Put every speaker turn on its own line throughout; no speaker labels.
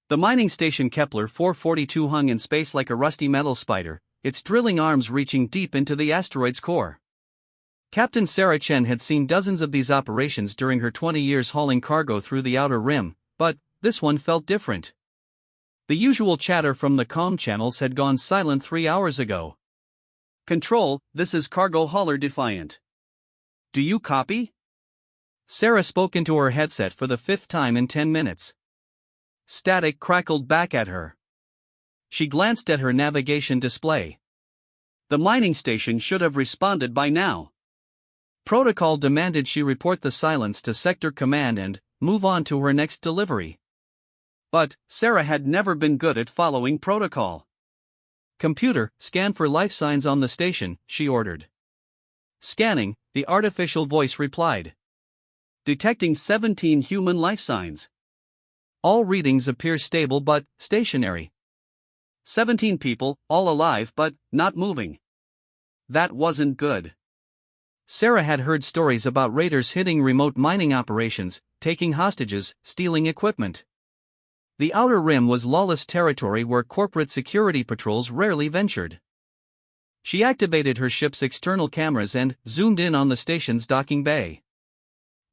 The mining station Kepler 442 hung in space like a rusty metal spider, its drilling arms reaching deep into the asteroid's core. Captain Sarah Chen had seen dozens of these operations during her 20 years hauling cargo through the outer rim, but this one felt different. The usual chatter from the comm channels had gone silent 3 hours ago. "Control, this is cargo hauler Defiant. Do you copy?" Sarah spoke into her headset for the 5th time in 10 minutes. Static crackled back at her. She glanced at her navigation display. The mining station should have responded by now. Protocol demanded she report the silence to Sector Command and move on to her next delivery. But Sarah had never been good at following protocol. "Computer, scan for life signs on the station," she ordered. "Scanning," the artificial voice replied. "Detecting 17 human life signs. All readings appear stable but stationary. 17 people, all alive but not moving." That wasn't good. Sarah had heard stories about raiders hitting remote mining operations, taking hostages, stealing equipment. The Outer Rim was lawless territory where corporate security patrols rarely ventured. She activated her ship's external cameras and zoomed in on the station's docking bay.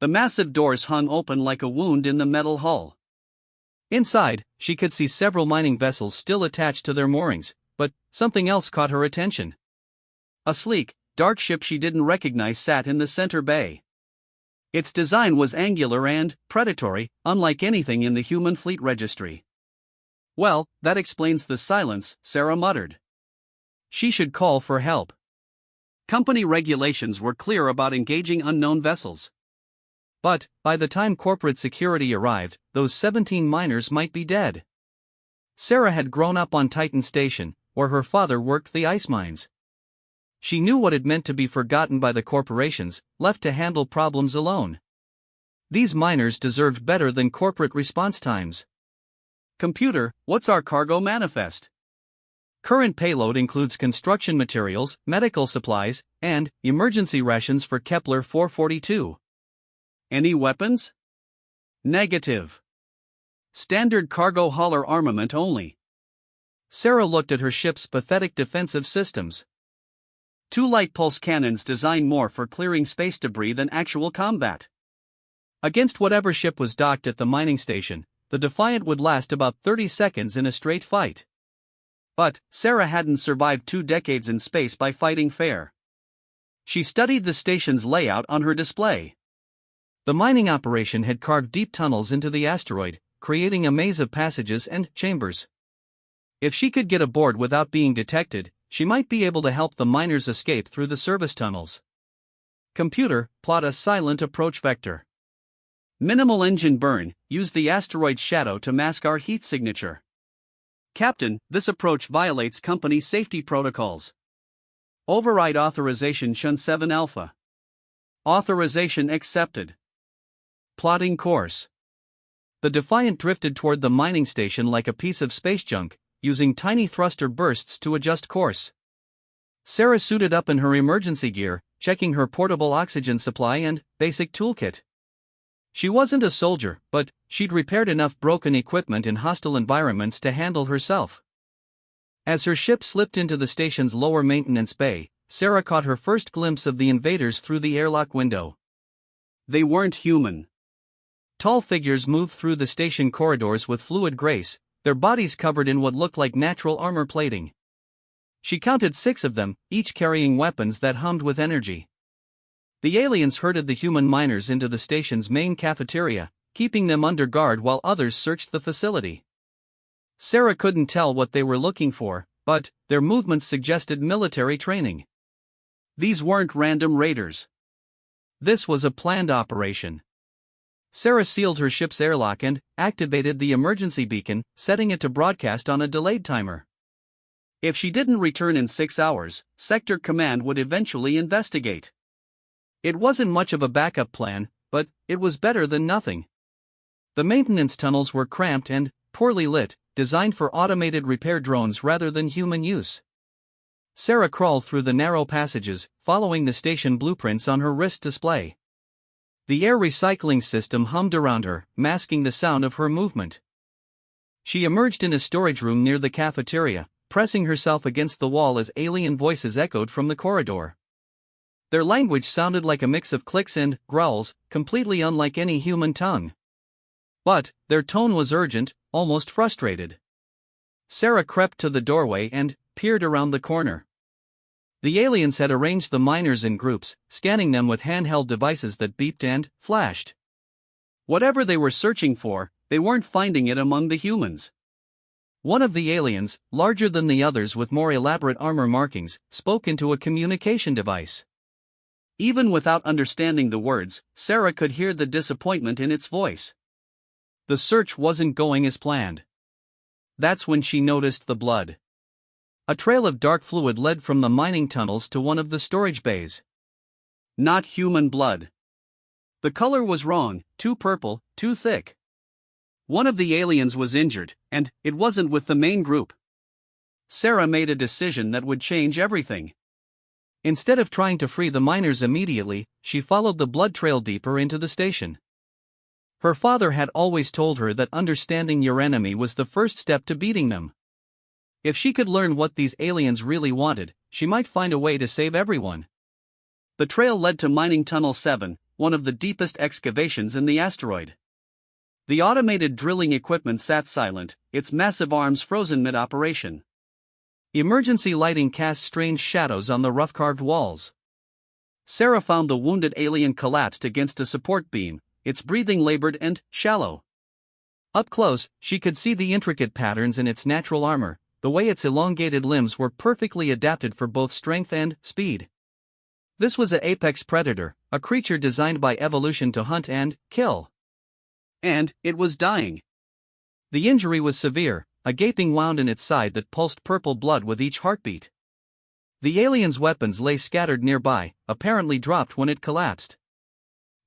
The massive doors hung open like a wound in the metal hull. Inside, she could see several mining vessels still attached to their moorings, but something else caught her attention. A sleek, dark ship she didn't recognize sat in the center bay. Its design was angular and predatory, unlike anything in the human fleet registry. "Well, that explains the silence," Sarah muttered. She should call for help. Company regulations were clear about engaging unknown vessels. But, by the time corporate security arrived, those 17 miners might be dead. Sarah had grown up on Titan Station, where her father worked the ice mines. She knew what it meant to be forgotten by the corporations, left to handle problems alone. These miners deserved better than corporate response times. "Computer, what's our cargo manifest?" "Current payload includes construction materials, medical supplies, and emergency rations for Kepler 442. "Any weapons?" "Negative. Standard cargo hauler armament only." Sarah looked at her ship's pathetic defensive systems. 2 light pulse cannons designed more for clearing space debris than actual combat. Against whatever ship was docked at the mining station, the Defiant would last about 30 seconds in a straight fight. But Sarah hadn't survived 2 decades in space by fighting fair. She studied the station's layout on her display. The mining operation had carved deep tunnels into the asteroid, creating a maze of passages and chambers. If she could get aboard without being detected, she might be able to help the miners escape through the service tunnels. "Computer, plot a silent approach vector. Minimal engine burn, use the asteroid's shadow to mask our heat signature." "Captain, this approach violates company safety protocols." "Override authorization Shun 7 Alpha." "Authorization accepted." Plotting course. The Defiant drifted toward the mining station like a piece of space junk, using tiny thruster bursts to adjust course. Sarah suited up in her emergency gear, checking her portable oxygen supply and basic toolkit. She wasn't a soldier, but she'd repaired enough broken equipment in hostile environments to handle herself. As her ship slipped into the station's lower maintenance bay, Sarah caught her first glimpse of the invaders through the airlock window. They weren't human. Tall figures moved through the station corridors with fluid grace, their bodies covered in what looked like natural armor plating. She counted 6 of them, each carrying weapons that hummed with energy. The aliens herded the human miners into the station's main cafeteria, keeping them under guard while others searched the facility. Sarah couldn't tell what they were looking for, but their movements suggested military training. These weren't random raiders. This was a planned operation. Sarah sealed her ship's airlock and activated the emergency beacon, setting it to broadcast on a delayed timer. If she didn't return in 6 hours, Sector Command would eventually investigate. It wasn't much of a backup plan, but it was better than nothing. The maintenance tunnels were cramped and poorly lit, designed for automated repair drones rather than human use. Sarah crawled through the narrow passages, following the station blueprints on her wrist display. The air recycling system hummed around her, masking the sound of her movement. She emerged in a storage room near the cafeteria, pressing herself against the wall as alien voices echoed from the corridor. Their language sounded like a mix of clicks and growls, completely unlike any human tongue. But their tone was urgent, almost frustrated. Sarah crept to the doorway and peered around the corner. The aliens had arranged the miners in groups, scanning them with handheld devices that beeped and flashed. Whatever they were searching for, they weren't finding it among the humans. One of the aliens, larger than the others with more elaborate armor markings, spoke into a communication device. Even without understanding the words, Sarah could hear the disappointment in its voice. The search wasn't going as planned. That's when she noticed the blood. A trail of dark fluid led from the mining tunnels to one of the storage bays. Not human blood. The color was wrong, too purple, too thick. One of the aliens was injured, and it wasn't with the main group. Sarah made a decision that would change everything. Instead of trying to free the miners immediately, she followed the blood trail deeper into the station. Her father had always told her that understanding your enemy was the first step to beating them. If she could learn what these aliens really wanted, she might find a way to save everyone. The trail led to Mining Tunnel 7, one of the deepest excavations in the asteroid. The automated drilling equipment sat silent, its massive arms frozen mid-operation. Emergency lighting cast strange shadows on the rough-carved walls. Sarah found the wounded alien collapsed against a support beam, its breathing labored and shallow. Up close, she could see the intricate patterns in its natural armor, the way its elongated limbs were perfectly adapted for both strength and speed. This was an apex predator, a creature designed by evolution to hunt and kill. And it was dying. The injury was severe, a gaping wound in its side that pulsed purple blood with each heartbeat. The alien's weapons lay scattered nearby, apparently dropped when it collapsed.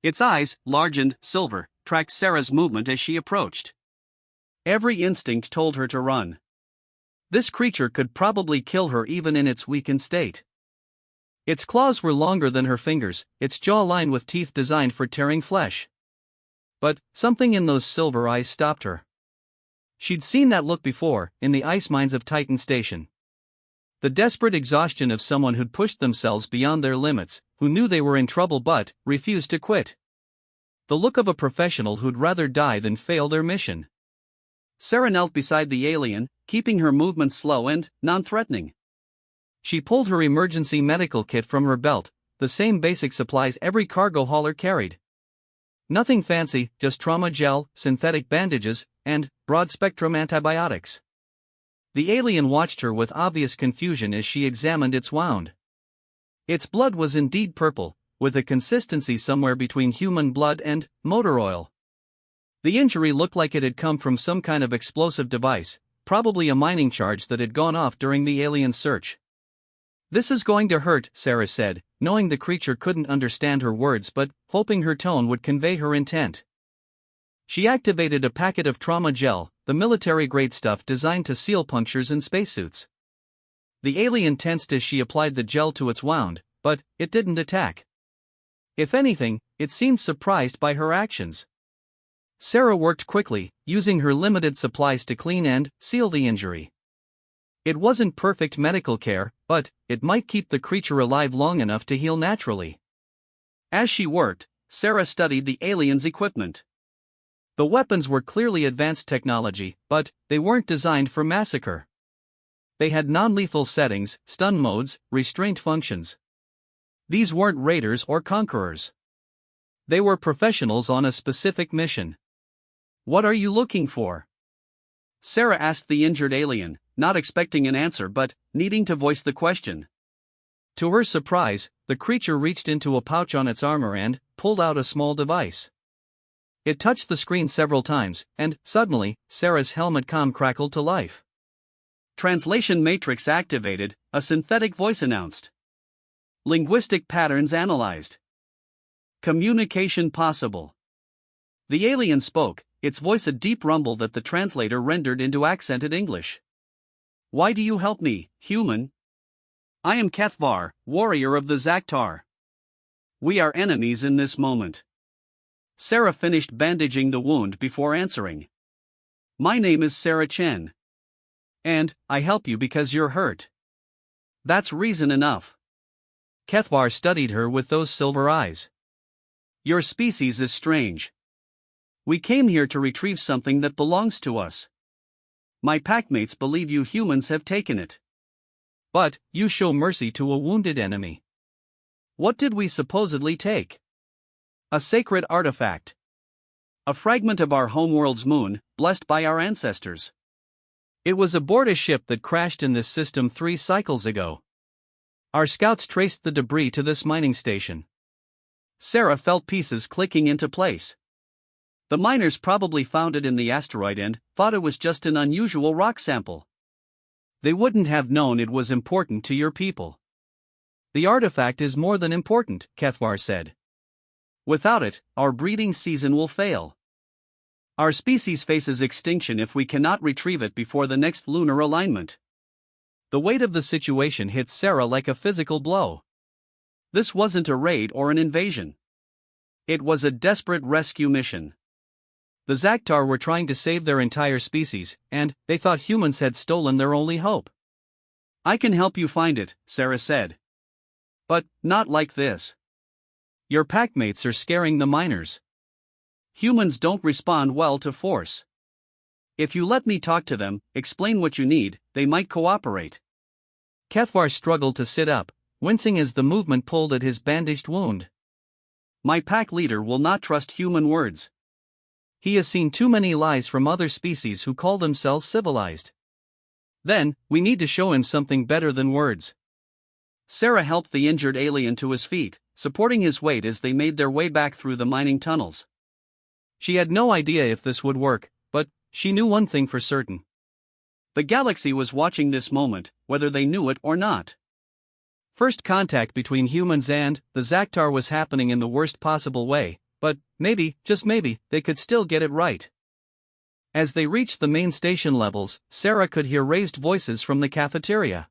Its eyes, large and silver, tracked Sarah's movement as she approached. Every instinct told her to run. This creature could probably kill her even in its weakened state. Its claws were longer than her fingers, its jaw lined with teeth designed for tearing flesh. But something in those silver eyes stopped her. She'd seen that look before, in the ice mines of Titan Station. The desperate exhaustion of someone who'd pushed themselves beyond their limits, who knew they were in trouble but refused to quit. The look of a professional who'd rather die than fail their mission. Sarah knelt beside the alien, keeping her movements slow and non-threatening. She pulled her emergency medical kit from her belt, the same basic supplies every cargo hauler carried. Nothing fancy, just trauma gel, synthetic bandages, and broad-spectrum antibiotics. The alien watched her with obvious confusion as she examined its wound. Its blood was indeed purple, with a consistency somewhere between human blood and motor oil. The injury looked like it had come from some kind of explosive device, probably a mining charge that had gone off during the alien's search. "This is going to hurt," Sarah said, knowing the creature couldn't understand her words but hoping her tone would convey her intent. She activated a packet of trauma gel, the military-grade stuff designed to seal punctures in spacesuits. The alien tensed as she applied the gel to its wound, but it didn't attack. If anything, it seemed surprised by her actions. Sarah worked quickly, using her limited supplies to clean and seal the injury. It wasn't perfect medical care, but it might keep the creature alive long enough to heal naturally. As she worked, Sarah studied the alien's equipment. The weapons were clearly advanced technology, but they weren't designed for massacre. They had non-lethal settings, stun modes, restraint functions. These weren't raiders or conquerors. They were professionals on a specific mission. "What are you looking for?" Sarah asked the injured alien, not expecting an answer but needing to voice the question. To her surprise, the creature reached into a pouch on its armor and pulled out a small device. It touched the screen several times, and suddenly, Sarah's helmet comm crackled to life. "Translation matrix activated," a synthetic voice announced. "Linguistic patterns analyzed. Communication possible." The alien spoke, its voice a deep rumble that the translator rendered into accented English. "Why do you help me, human? I am Kethvar, warrior of the Zaktar. We are enemies in this moment." Sarah finished bandaging the wound before answering. My name is Sarah Chen. And I help you because you're hurt. That's reason enough. Kethvar studied her with those silver eyes. Your species is strange. We came here to retrieve something that belongs to us. My packmates believe you humans have taken it. But you show mercy to a wounded enemy. What did we supposedly take? A sacred artifact. A fragment of our homeworld's moon, blessed by our ancestors. It was aboard a ship that crashed in this system 3 cycles ago. Our scouts traced the debris to this mining station. Sarah felt pieces clicking into place. The miners probably found it in the asteroid and thought it was just an unusual rock sample. They wouldn't have known it was important to your people. The artifact is more than important, Kethvar said. Without it, our breeding season will fail. Our species faces extinction if we cannot retrieve it before the next lunar alignment. The weight of the situation hit Sarah like a physical blow. This wasn't a raid or an invasion. It was a desperate rescue mission. The Zaktar were trying to save their entire species, and they thought humans had stolen their only hope. I can help you find it, Sarah said. But not like this. Your packmates are scaring the miners. Humans don't respond well to force. If you let me talk to them, explain what you need, they might cooperate. Kethvar struggled to sit up, wincing as the movement pulled at his bandaged wound. My pack leader will not trust human words. He has seen too many lies from other species who call themselves civilized. Then, we need to show him something better than words. Sarah helped the injured alien to his feet, supporting his weight as they made their way back through the mining tunnels. She had no idea if this would work, but she knew one thing for certain. The galaxy was watching this moment, whether they knew it or not. First contact between humans and the Zaktar was happening in the worst possible way, but maybe, just maybe, they could still get it right. As they reached the main station levels, Sarah could hear raised voices from the cafeteria.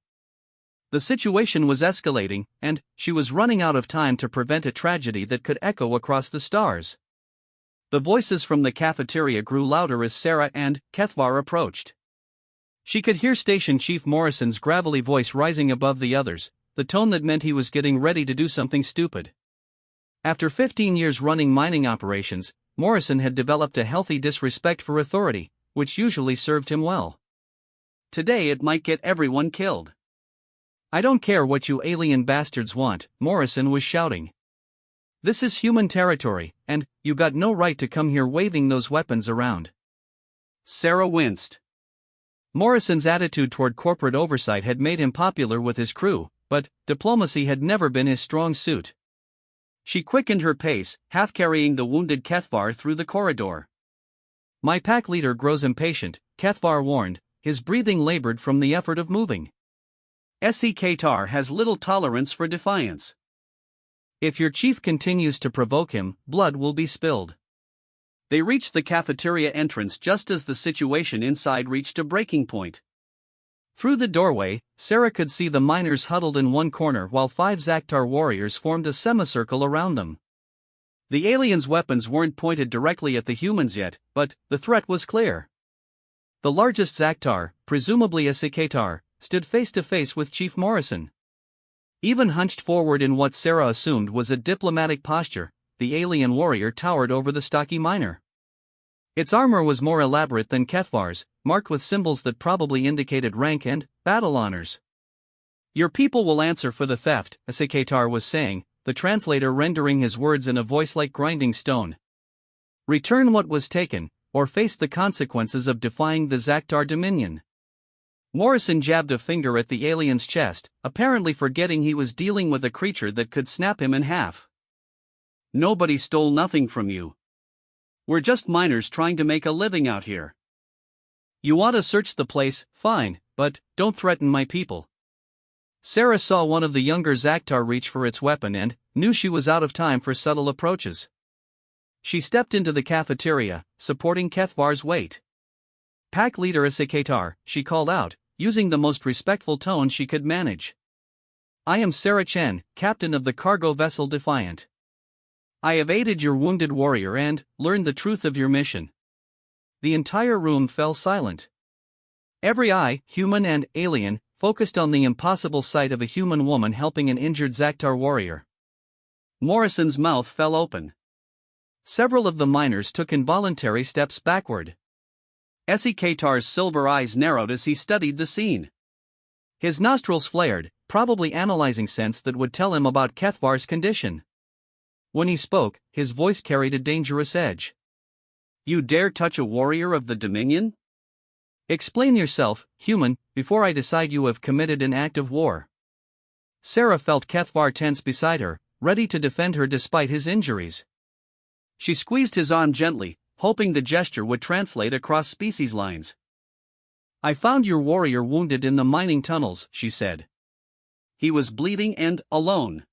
The situation was escalating, and she was running out of time to prevent a tragedy that could echo across the stars. The voices from the cafeteria grew louder as Sarah and Kethvar approached. She could hear Station Chief Morrison's gravelly voice rising above the others, the tone that meant he was getting ready to do something stupid. After 15 years running mining operations, Morrison had developed a healthy disrespect for authority, which usually served him well. Today it might get everyone killed. I don't care what you alien bastards want, Morrison was shouting. This is human territory, and you got no right to come here waving those weapons around. Sarah winced. Morrison's attitude toward corporate oversight had made him popular with his crew, but diplomacy had never been his strong suit. She quickened her pace, half carrying the wounded Kethvar through the corridor. My pack leader grows impatient, Kethvar warned, his breathing labored from the effort of moving. Sekatar has little tolerance for defiance. If your chief continues to provoke him, blood will be spilled. They reached the cafeteria entrance just as the situation inside reached a breaking point. Through the doorway, Sarah could see the miners huddled in one corner while 5 Zaktar warriors formed a semicircle around them. The aliens' weapons weren't pointed directly at the humans yet, but the threat was clear. The largest Zaktar, presumably a Sekatar, stood face to face with Chief Morrison. Even hunched forward in what Sarah assumed was a diplomatic posture, the alien warrior towered over the stocky miner. Its armor was more elaborate than Kethvar's, marked with symbols that probably indicated rank and battle honors. Your people will answer for the theft, a Sekatar was saying, the translator rendering his words in a voice like grinding stone. Return what was taken, or face the consequences of defying the Zaktar dominion. Morrison jabbed a finger at the alien's chest, apparently forgetting he was dealing with a creature that could snap him in half. Nobody stole nothing from you. We're just miners trying to make a living out here. You want to search the place, fine, but don't threaten my people. Sarah saw one of the younger Zaktar reach for its weapon and knew she was out of time for subtle approaches. She stepped into the cafeteria, supporting Kethvar's weight. Pack leader Sekatar, she called out, using the most respectful tone she could manage. I am Sarah Chen, captain of the cargo vessel Defiant. I have aided your wounded warrior and learned the truth of your mission. the entire room fell silent. Every eye, human and alien, focused on the impossible sight of a human woman helping an injured Zaktar warrior. Morrison's mouth fell open. Several of the miners took involuntary steps backward. Sekatar's silver eyes narrowed as he studied the scene. His nostrils flared, probably analyzing scents that would tell him about Kethvar's condition. When he spoke, his voice carried a dangerous edge. "You dare touch a warrior of the Dominion? Explain yourself, human, before I decide you have committed an act of war." Sarah felt Kethvar tense beside her, ready to defend her despite his injuries. She squeezed his arm gently, hoping the gesture would translate across species lines. "I found your warrior wounded in the mining tunnels," she said. "He was bleeding and alone.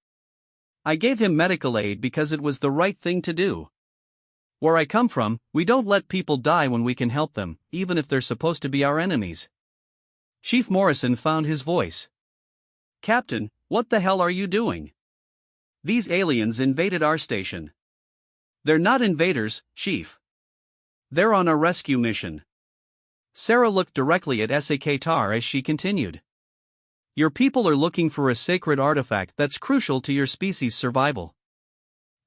I gave him medical aid because it was the right thing to do. Where I come from, we don't let people die when we can help them, even if they're supposed to be our enemies." Chief Morrison found his voice. "Captain, what the hell are you doing? These aliens invaded our station." "They're not invaders, Chief. They're on a rescue mission." Sarah looked directly at Sekatar as she continued. "Your people are looking for a sacred artifact that's crucial to your species' survival.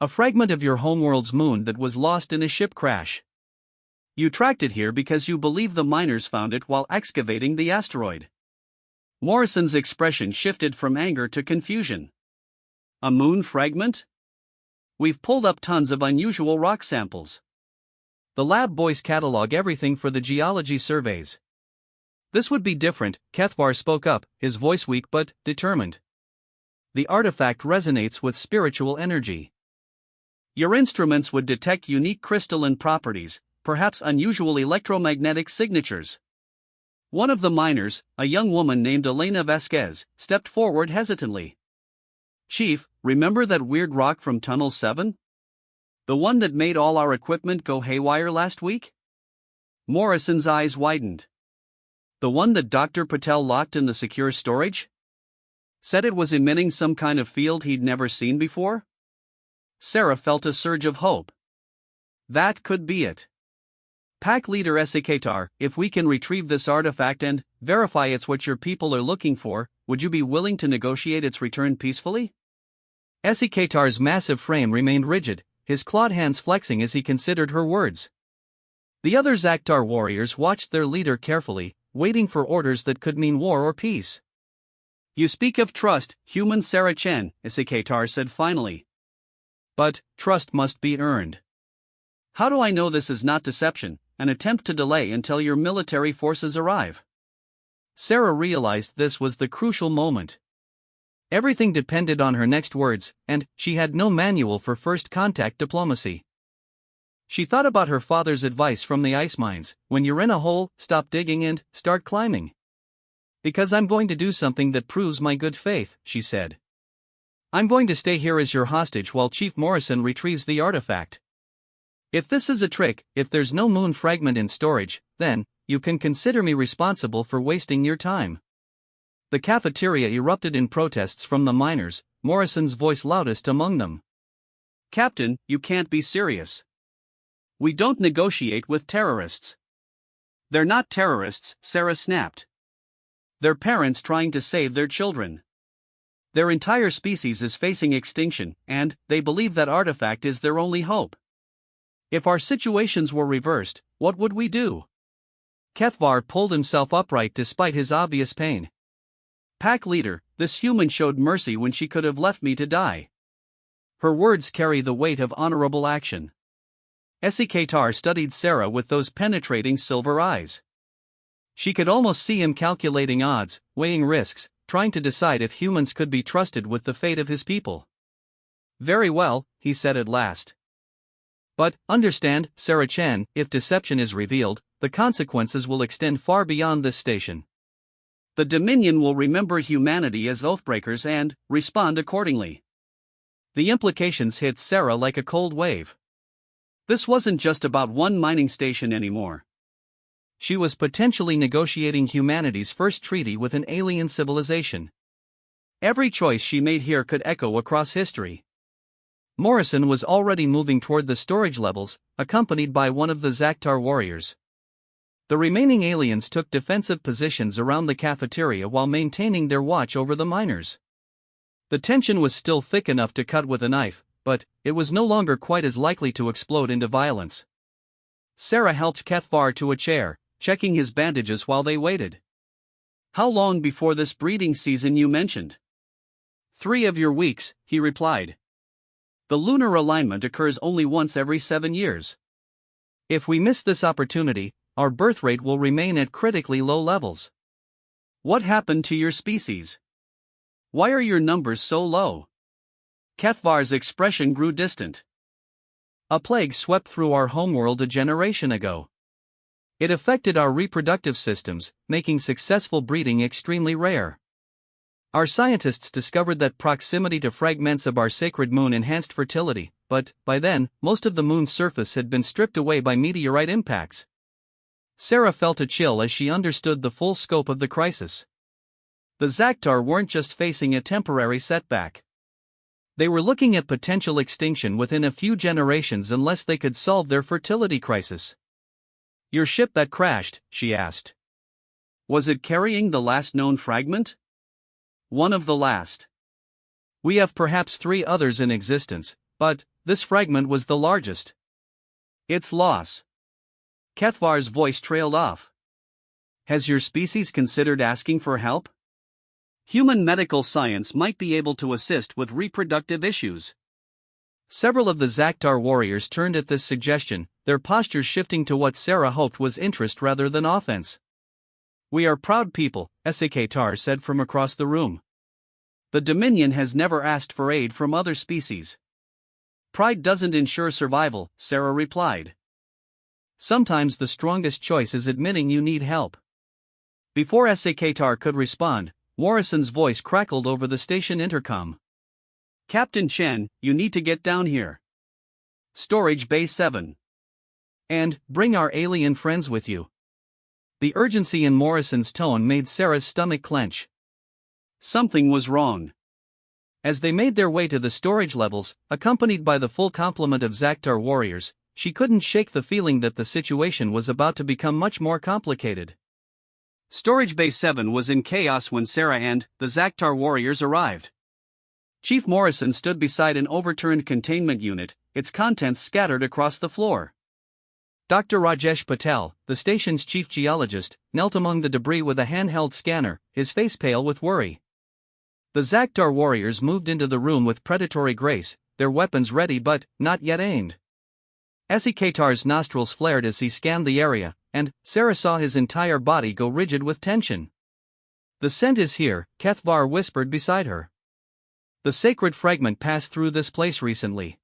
A fragment of your homeworld's moon that was lost in a ship crash. You tracked it here because you believe the miners found it while excavating the asteroid." Morrison's expression shifted from anger to confusion. "A moon fragment? We've pulled up tons of unusual rock samples. The lab boys catalog everything for the geology surveys." "This would be different," Kethvar spoke up, his voice weak but determined. "The artifact resonates with spiritual energy. Your instruments would detect unique crystalline properties, perhaps unusual electromagnetic signatures." One of the miners, a young woman named Elena Vasquez, stepped forward hesitantly. "Chief, remember that weird rock from Tunnel 7? The one that made all our equipment go haywire last week?" Morrison's eyes widened. "The one that Dr. Patel locked in the secure storage? Said it was emitting some kind of field he'd never seen before?" Sarah felt a surge of hope. That could be it. "Pack leader Sekatar, if we can retrieve this artifact and verify it's what your people are looking for, would you be willing to negotiate its return peacefully?" Sekatar's massive frame remained rigid, his clawed hands flexing as he considered her words. The other Zaktar warriors watched their leader carefully, waiting for orders that could mean war or peace. "You speak of trust, human Sarah Chen," Sekatar said finally. "But trust must be earned. How do I know this is not deception, an attempt to delay until your military forces arrive?" Sarah realized this was the crucial moment. Everything depended on her next words, and she had no manual for first contact diplomacy. She thought about her father's advice from the ice mines: when you're in a hole, stop digging and start climbing. "Because I'm going to do something that proves my good faith," she said. "I'm going to stay here as your hostage while Chief Morrison retrieves the artifact. If this is a trick, if there's no moon fragment in storage, then you can consider me responsible for wasting your time." The cafeteria erupted in protests from the miners, Morrison's voice loudest among them. "Captain, you can't be serious. We don't negotiate with terrorists." "They're not terrorists," Sarah snapped. "They're parents trying to save their children. Their entire species is facing extinction, and they believe that artifact is their only hope. If our situations were reversed, what would we do?" Kethvar pulled himself upright despite his obvious pain. "Pack leader, this human showed mercy when she could have left me to die." Her words carry the weight of honorable action. Sekatar studied Sarah with those penetrating silver eyes. She could almost see him calculating odds, weighing risks, trying to decide if humans could be trusted with the fate of his people. "Very well," he said at last. "But, understand, Sarah Chen, if deception is revealed, the consequences will extend far beyond this station. The Dominion will remember humanity as oathbreakers and respond accordingly." The implications hit Sarah like a cold wave. This wasn't just about one mining station anymore. She was potentially negotiating humanity's first treaty with an alien civilization. Every choice she made here could echo across history. Morrison was already moving toward the storage levels, accompanied by one of the Zaktar warriors. The remaining aliens took defensive positions around the cafeteria while maintaining their watch over the miners. The tension was still thick enough to cut with a knife, but it was no longer quite as likely to explode into violence. Sarah helped Kethvar to a chair, checking his bandages while they waited. "How long before this breeding season you mentioned?" 3 of your weeks, he replied. "The lunar alignment occurs only once every 7 years. If we miss this opportunity, our birth rate will remain at critically low levels." "What happened to your species? Why are your numbers so low?" Kethvar's expression grew distant. "A plague swept through our homeworld a generation ago. It affected our reproductive systems, making successful breeding extremely rare. Our scientists discovered that proximity to fragments of our sacred moon enhanced fertility, but, by then, most of the moon's surface had been stripped away by meteorite impacts." Sarah felt a chill as she understood the full scope of the crisis. The Zaktar weren't just facing a temporary setback. They were looking at potential extinction within a few generations unless they could solve their fertility crisis. "Your ship that crashed," she asked. "Was it carrying the last known fragment?" "One of the last. We have perhaps 3 others in existence, but this fragment was the largest." "Its loss." Kethvar's voice trailed off. "Has your species considered asking for help? Human medical science might be able to assist with reproductive issues." Several of the Zaktar warriors turned at this suggestion, their postures shifting to what Sarah hoped was interest rather than offense. "We are proud people," HFY said from across the room. "The Dominion has never asked for aid from other species." "Pride doesn't ensure survival," Sarah replied. "Sometimes the strongest choice is admitting you need help." Before HFY could respond, Morrison's voice crackled over the station intercom. "Captain Chen, you need to get down here. Storage Bay 7. And bring our alien friends with you." The urgency in Morrison's tone made Sarah's stomach clench. Something was wrong. As they made their way to the storage levels, accompanied by the full complement of Zaktar warriors, she couldn't shake the feeling that the situation was about to become much more complicated. Storage Bay 7 was in chaos when Sarah and the Zaktar warriors arrived. Chief Morrison stood beside an overturned containment unit, its contents scattered across the floor. Dr. Rajesh Patel, the station's chief geologist, knelt among the debris with a handheld scanner, his face pale with worry. The Zaktar warriors moved into the room with predatory grace, their weapons ready but not yet aimed. HFY's nostrils flared as he scanned the area, and Sarah saw his entire body go rigid with tension. "The scent is here," Kethvar whispered beside her. "The sacred fragment passed through this place recently."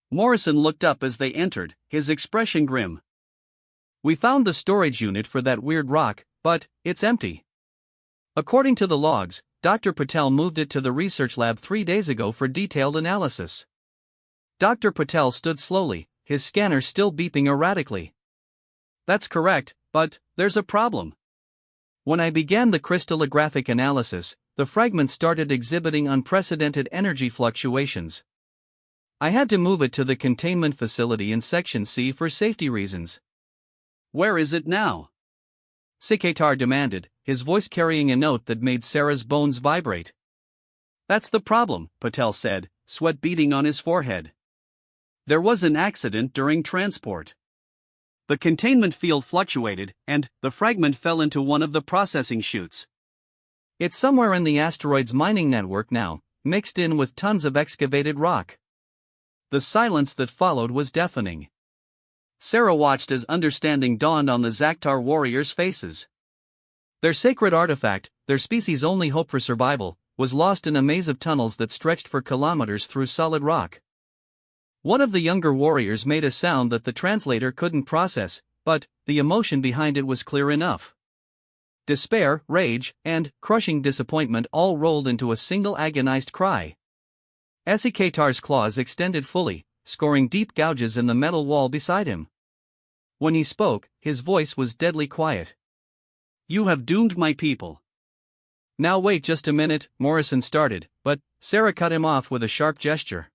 Morrison looked up as they entered, his expression grim. "We found the storage unit for that weird rock, but it's empty. According to the logs, Dr. Patel moved it to the research lab 3 days ago for detailed analysis." Dr. Patel stood slowly, his scanner still beeping erratically. "That's correct, but there's a problem. When I began the crystallographic analysis, the fragment started exhibiting unprecedented energy fluctuations. I had to move it to the containment facility in Section C for safety reasons." "Where is it now?" Sikatar demanded, his voice carrying a note that made Sarah's bones vibrate. "That's the problem," Patel said, sweat beading on his forehead. "There was an accident during transport. The containment field fluctuated, and the fragment fell into one of the processing chutes. It's somewhere in the asteroid's mining network now, mixed in with tons of excavated rock." The silence that followed was deafening. Sarah watched as understanding dawned on the Zaktar warriors' faces. Their sacred artifact, their species' only hope for survival, was lost in a maze of tunnels that stretched for kilometers through solid rock. One of the younger warriors made a sound that the translator couldn't process, but the emotion behind it was clear enough. Despair, rage, and crushing disappointment all rolled into a single agonized cry. Sikatar's claws extended fully, scoring deep gouges in the metal wall beside him. When he spoke, his voice was deadly quiet. "You have doomed my people." "Now wait just a minute," Morrison started, but Sarah cut him off with a sharp gesture.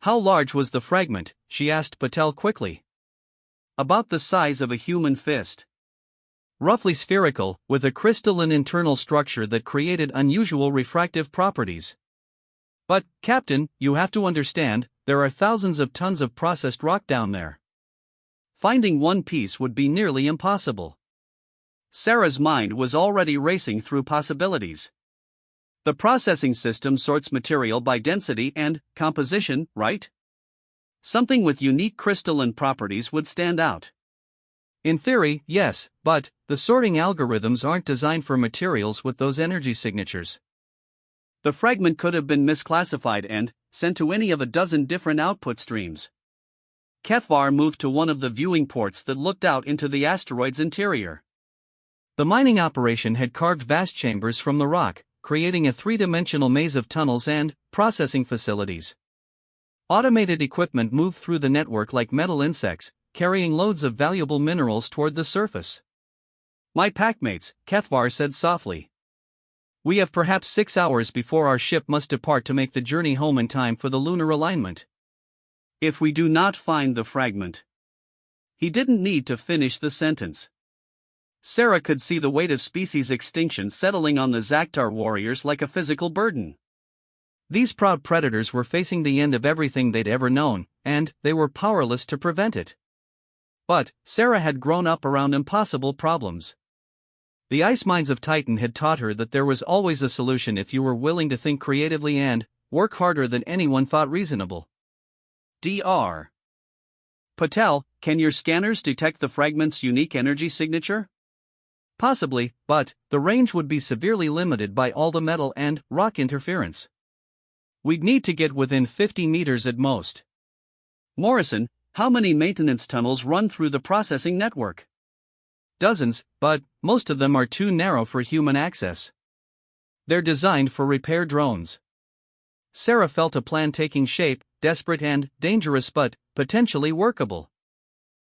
"How large was the fragment?" she asked Patel quickly. "About the size of a human fist." roughly spherical, with a crystalline internal structure that created unusual refractive properties. But, Captain, you have to understand, there are thousands of tons of processed rock down there. Finding one piece would be nearly impossible. Sarah's mind was already racing through possibilities. The processing system sorts material by density and composition, right? Something with unique crystalline properties would stand out. In theory, yes, but the sorting algorithms aren't designed for materials with those energy signatures. The fragment could have been misclassified and sent to any of a dozen different output streams. Kethvar moved to one of the viewing ports that looked out into the asteroid's interior. The mining operation had carved vast chambers from the rock, creating a three-dimensional maze of tunnels and processing facilities. Automated equipment moved through the network like metal insects, carrying loads of valuable minerals toward the surface. My packmates, Kethvar said softly. We have perhaps 6 hours before our ship must depart to make the journey home in time for the lunar alignment. If we do not find the fragment. He didn't need to finish the sentence. Sarah could see the weight of species extinction settling on the Zaktar warriors like a physical burden. These proud predators were facing the end of everything they'd ever known, and they were powerless to prevent it. But Sarah had grown up around impossible problems. The ice mines of Titan had taught her that there was always a solution if you were willing to think creatively and work harder than anyone thought reasonable. Dr. Patel, can your scanners detect the fragment's unique energy signature? Possibly, but the range would be severely limited by all the metal and rock interference. We'd need to get within 50 meters at most. Morrison, how many maintenance tunnels run through the processing network? Dozens, but most of them are too narrow for human access. They're designed for repair drones. Sarah felt a plan taking shape, desperate and dangerous but potentially workable.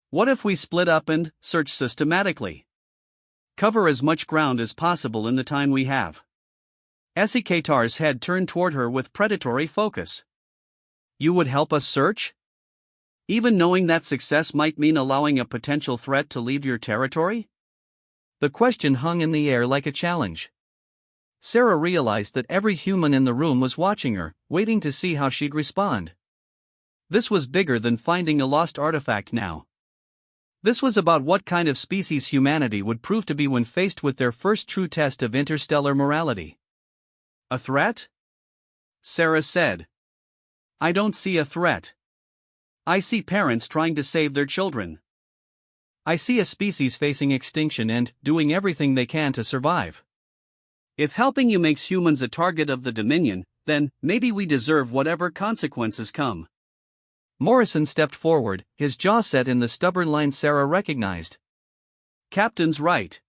What if we split up and search systematically? Cover as much ground as possible in the time we have. Esikatar's head turned toward her with predatory focus. You would help us search? Even knowing that success might mean allowing a potential threat to leave your territory? The question hung in the air like a challenge. Sarah realized that every human in the room was watching her, waiting to see how she'd respond. This was bigger than finding a lost artifact now. This was about what kind of species humanity would prove to be when faced with their first true test of interstellar morality. A threat? Sarah said. I don't see a threat. I see parents trying to save their children. I see a species facing extinction and doing everything they can to survive. If helping you makes humans a target of the Dominion, then maybe we deserve whatever consequences come. Morrison stepped forward, his jaw set in the stubborn line Sarah recognized. Captain's right.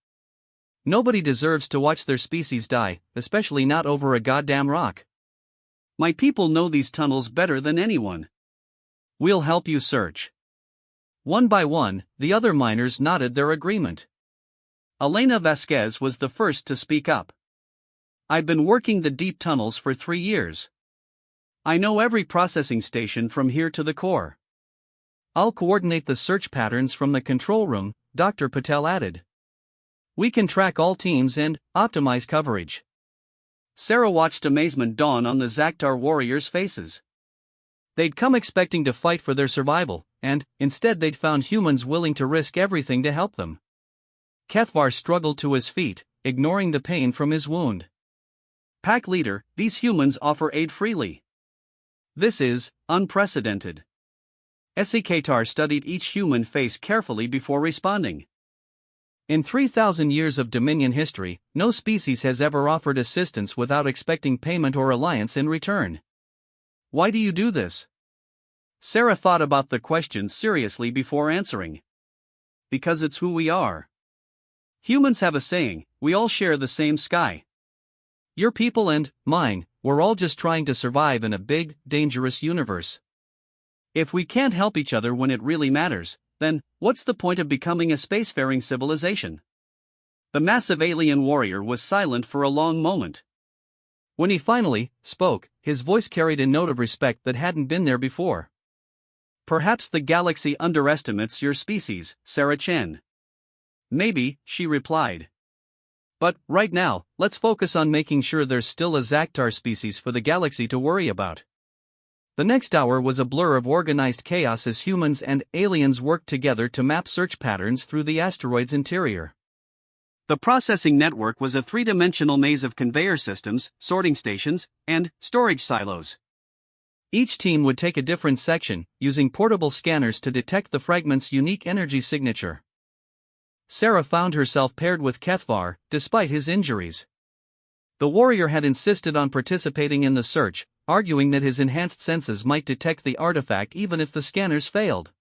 Nobody deserves to watch their species die, especially not over a goddamn rock. My people know these tunnels better than anyone. We'll help you search. One by one, the other miners nodded their agreement. Elena Vasquez was the first to speak up. I've been working the deep tunnels for 3 years. I know every processing station from here to the core. I'll coordinate the search patterns from the control room, Dr. Patel added. We can track all teams and optimize coverage. Sarah watched amazement dawn on the Zaktar warriors' faces. They'd come expecting to fight for their survival, and instead they'd found humans willing to risk everything to help them. Kethvar struggled to his feet, ignoring the pain from his wound. Pack leader, these humans offer aid freely. This is unprecedented. Esikatar studied each human face carefully before responding. In 3,000 years of Dominion history, no species has ever offered assistance without expecting payment or alliance in return. Why do you do this? Sarah thought about the question seriously before answering. Because it's who we are. Humans have a saying, we all share the same sky. Your people and mine, we're all just trying to survive in a big, dangerous universe. If we can't help each other when it really matters, then what's the point of becoming a spacefaring civilization? The massive alien warrior was silent for a long moment. When he finally spoke, his voice carried a note of respect that hadn't been there before. Perhaps the galaxy underestimates your species, Sarah Chen. maybe, she replied. But, right now, let's focus on making sure there's still a Zactar species for the galaxy to worry about. The next hour was a blur of organized chaos as humans and aliens worked together to map search patterns through the asteroid's interior. The processing network was a three-dimensional maze of conveyor systems, sorting stations, and storage silos. Each team would take a different section, using portable scanners to detect the fragment's unique energy signature. Sarah found herself paired with Kethvar, despite his injuries. The warrior had insisted on participating in the search, arguing that his enhanced senses might detect the artifact even if the scanners failed.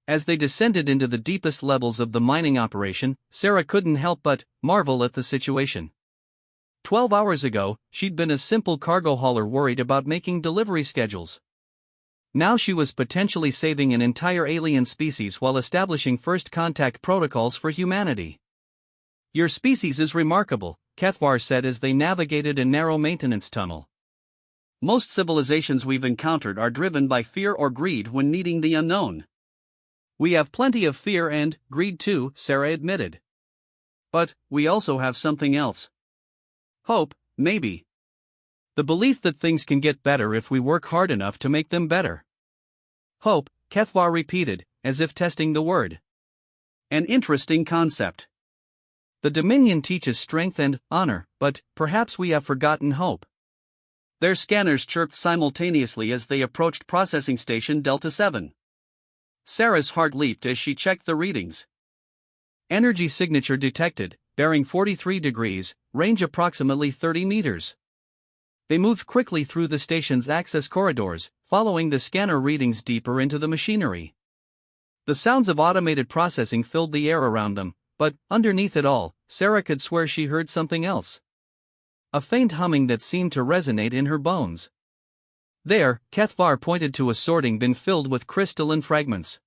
As they descended into the deepest levels of the mining operation, Sarah couldn't help but marvel at the situation. 12 hours ago, she'd been a simple cargo hauler worried about making delivery schedules. Now she was potentially saving an entire alien species while establishing first contact protocols for humanity. "Your species is remarkable," Kethvar said as they navigated a narrow maintenance tunnel. "Most civilizations we've encountered are driven by fear or greed when needing the unknown." "We have plenty of fear and greed too," Sarah admitted. "But we also have something else. Hope, maybe. The belief that things can get better if we work hard enough to make them better." "Hope," Kethvar repeated, as if testing the word. "An interesting concept. The Dominion teaches strength and honor, but perhaps we have forgotten hope." Their scanners chirped simultaneously as they approached processing station Delta 7. Sarah's heart leaped as she checked the readings. Energy signature detected, bearing 43 degrees, range approximately 30 meters. They moved quickly through the station's access corridors, following the scanner readings deeper into the machinery. The sounds of automated processing filled the air around them, but, underneath it all, Sarah could swear she heard something else. A faint humming that seemed to resonate in her bones. There, Kethvar pointed to a sorting bin filled with crystalline fragments.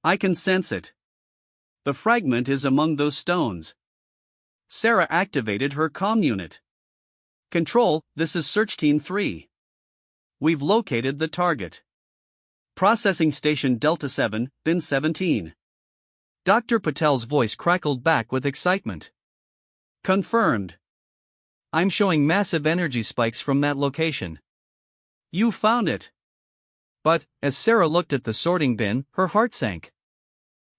"I can sense it. The fragment is among those stones." Sarah activated her comm unit. "Control, this is Search Team 3. We've located the target. Processing Station Delta 7, Bin 17. Dr. Patel's voice crackled back with excitement. "Confirmed. I'm showing massive energy spikes from that location." "You found it." But, as Sarah looked at the sorting bin, her heart sank.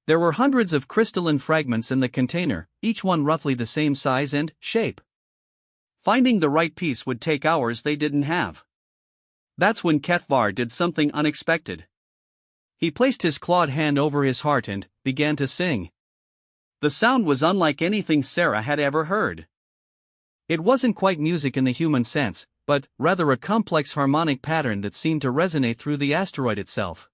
There were hundreds of crystalline fragments in the container, each one roughly the same size and shape. Finding the right piece would take hours they didn't have. That's when Kethvar did something unexpected. He placed his clawed hand over his heart and began to sing. The sound was unlike anything Sarah had ever heard. It wasn't quite music in the human sense, but rather a complex harmonic pattern that seemed to resonate through the asteroid itself.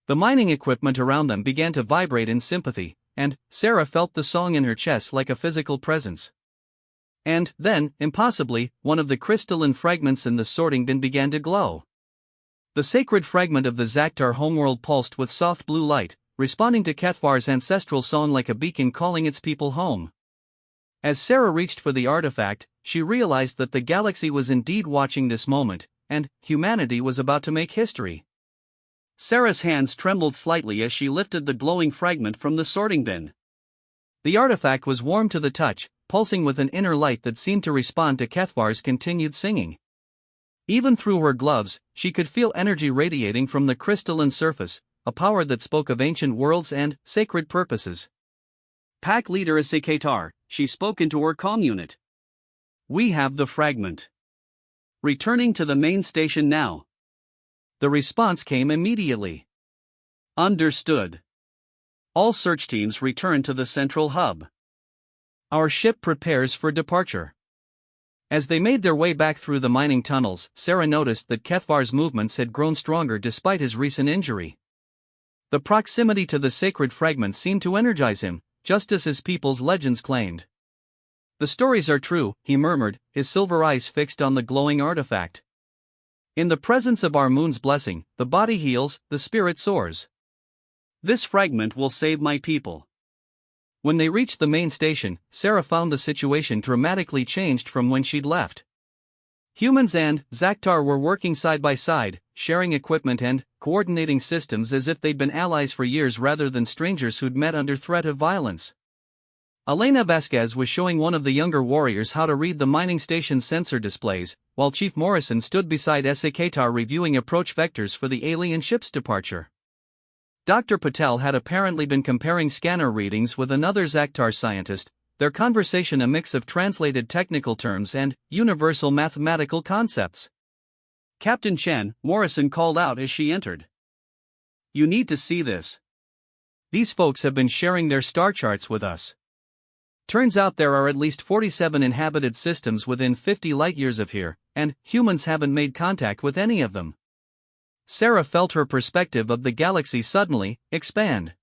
The mining equipment around them began to vibrate in sympathy, and Sarah felt the song in her chest like a physical presence. And then, impossibly, one of the crystalline fragments in the sorting bin began to glow. The sacred fragment of the Zactar homeworld pulsed with soft blue light, responding to Kethvar's ancestral song like a beacon calling its people home. As Sarah reached for the artifact, she realized that the galaxy was indeed watching this moment, and humanity was about to make history. Sarah's hands trembled slightly as she lifted the glowing fragment from the sorting bin. The artifact was warm to the touch, pulsing with an inner light that seemed to respond to Kethvar's continued singing. Even through her gloves, she could feel energy radiating from the crystalline surface, a power that spoke of ancient worlds and sacred purposes. "Pack Leader Isikatar," she spoke into her comm unit. "We have the fragment. Returning to the main station now." The response came immediately. "Understood. All search teams return to the central hub. Our ship prepares for departure." As they made their way back through the mining tunnels, Sarah noticed that Kethvar's movements had grown stronger despite his recent injury. The proximity to the sacred fragment seemed to energize him, just as his people's legends claimed. "The stories are true," he murmured, his silver eyes fixed on the glowing artifact. "In the presence of our moon's blessing, the body heals, the spirit soars. This fragment will save my people." When they reached the main station, Sarah found the situation dramatically changed from when she'd left. Humans and Zactar were working side by side, sharing equipment and coordinating systems as if they'd been allies for years rather than strangers who'd met under threat of violence. Elena Vasquez was showing one of the younger warriors how to read the mining station's sensor displays, while Chief Morrison stood beside Esikatar reviewing approach vectors for the alien ship's departure. Dr. Patel had apparently been comparing scanner readings with another Zaktar scientist, their conversation a mix of translated technical terms and universal mathematical concepts. "Captain Chen," Morrison called out as she entered. "You need to see this. These folks have been sharing their star charts with us. Turns out there are at least 47 inhabited systems within 50 light-years of here, and humans haven't made contact with any of them." Sarah felt her perspective of the galaxy suddenly expand.